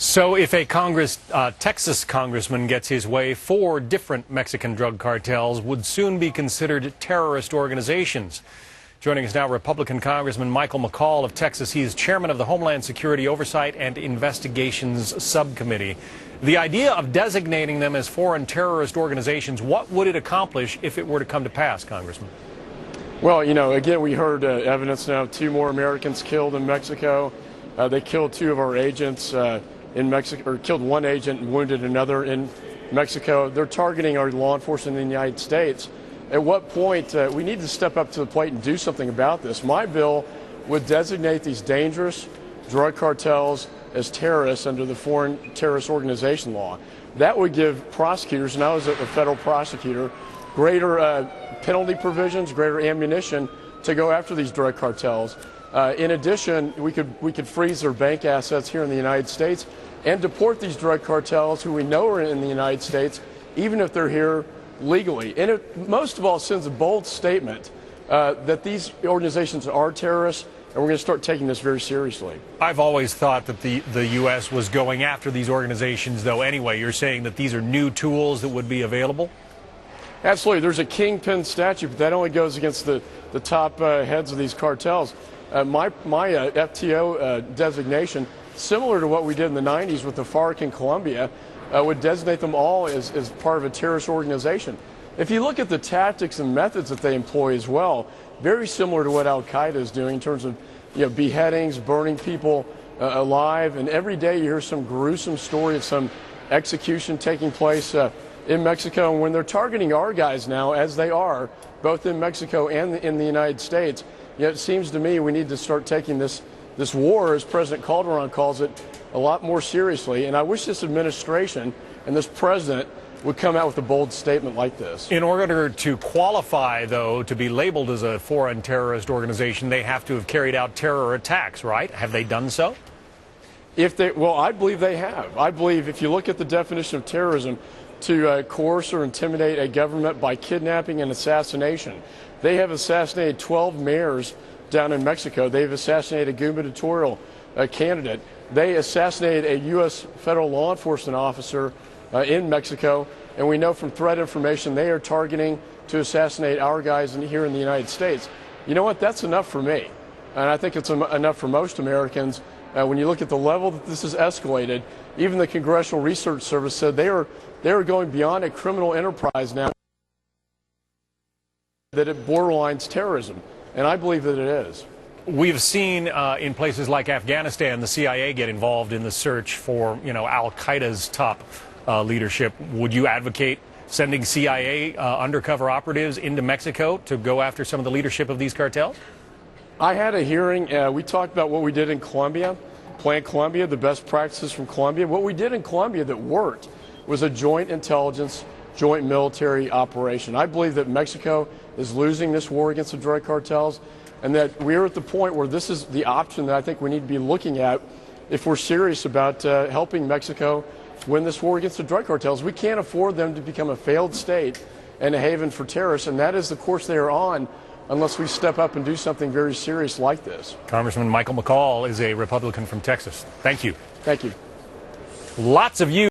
So if a Texas congressman gets his way, 4 different Mexican drug cartels would soon be considered terrorist organizations. Joining us now, Republican Congressman Michael McCaul of Texas. He is chairman of the Homeland Security Oversight and Investigations Subcommittee. The idea of designating them as foreign terrorist organizations, what would it accomplish if it were to come to pass, Congressman? Well, again, we heard evidence now of 2 more Americans killed in Mexico. They killed 2 of our agents in Mexico, or killed 1 agent and wounded another in Mexico. They're targeting our law enforcement in the United States. At what point we need to step up to the plate and do something about this? My bill would designate these dangerous drug cartels as terrorists under the Foreign Terrorist Organization Law. That would give prosecutors, and I was a federal prosecutor, greater penalty provisions, greater ammunition to go after these drug cartels. In addition, we could freeze their bank assets here in the United States and deport these drug cartels who we know are in the United States, even if they're here legally. And it, most of all, sends a bold statement that these organizations are terrorists, and we're going to start taking this very seriously. I've always thought that the U.S. was going after these organizations, though, anyway. You're saying that these are new tools that would be available? Absolutely. There's a kingpin statute, but that only goes against the top heads of these cartels. My FTO designation, similar to what we did in the 90s with the FARC in Colombia, would designate them all as part of a terrorist organization. If you look at the tactics and methods that they employ as well, very similar to what Al-Qaeda is doing in terms of beheadings, burning people alive, and every day you hear some gruesome story of some execution taking place in Mexico. And when they're targeting our guys now, as they are, both in Mexico and in the United States, it seems to me we need to start taking this war, as President Calderon calls it, a lot more seriously. And I wish this administration and this president would come out with a bold statement like this. In order to qualify, though, to be labeled as a foreign terrorist organization, they have to have carried out terror attacks, right? Have they done so? Well, I believe they have. I believe if you look at the definition of terrorism, to coerce or intimidate a government by kidnapping and assassination. They have assassinated 12 mayors down in Mexico. They've assassinated a gubernatorial candidate. They assassinated a U.S. federal law enforcement officer in Mexico. And we know from threat information they are targeting to assassinate our guys here in the United States. You know what? That's enough for me. And I think it's enough for most Americans. When you look at the level that this has escalated, even the Congressional Research Service said they are going beyond a criminal enterprise now, that it borderlines terrorism. And I believe that it is. We've seen in places like Afghanistan, the CIA get involved in the search for, Al-Qaeda's top leadership. Would you advocate sending CIA undercover operatives into Mexico to go after some of the leadership of these cartels? I had a hearing. We talked about what we did in Colombia, Plan Colombia, the best practices from Colombia. What we did in Colombia that worked was a joint intelligence, joint military operation. I believe that Mexico is losing this war against the drug cartels, and that we're at the point where this is the option that I think we need to be looking at if we're serious about helping Mexico win this war against the drug cartels. We can't afford them to become a failed state and a haven for terrorists, and that is the course they are on unless we step up and do something very serious like this. Congressman Michael McCaul is a Republican from Texas. Thank you. Thank you. Lots of you.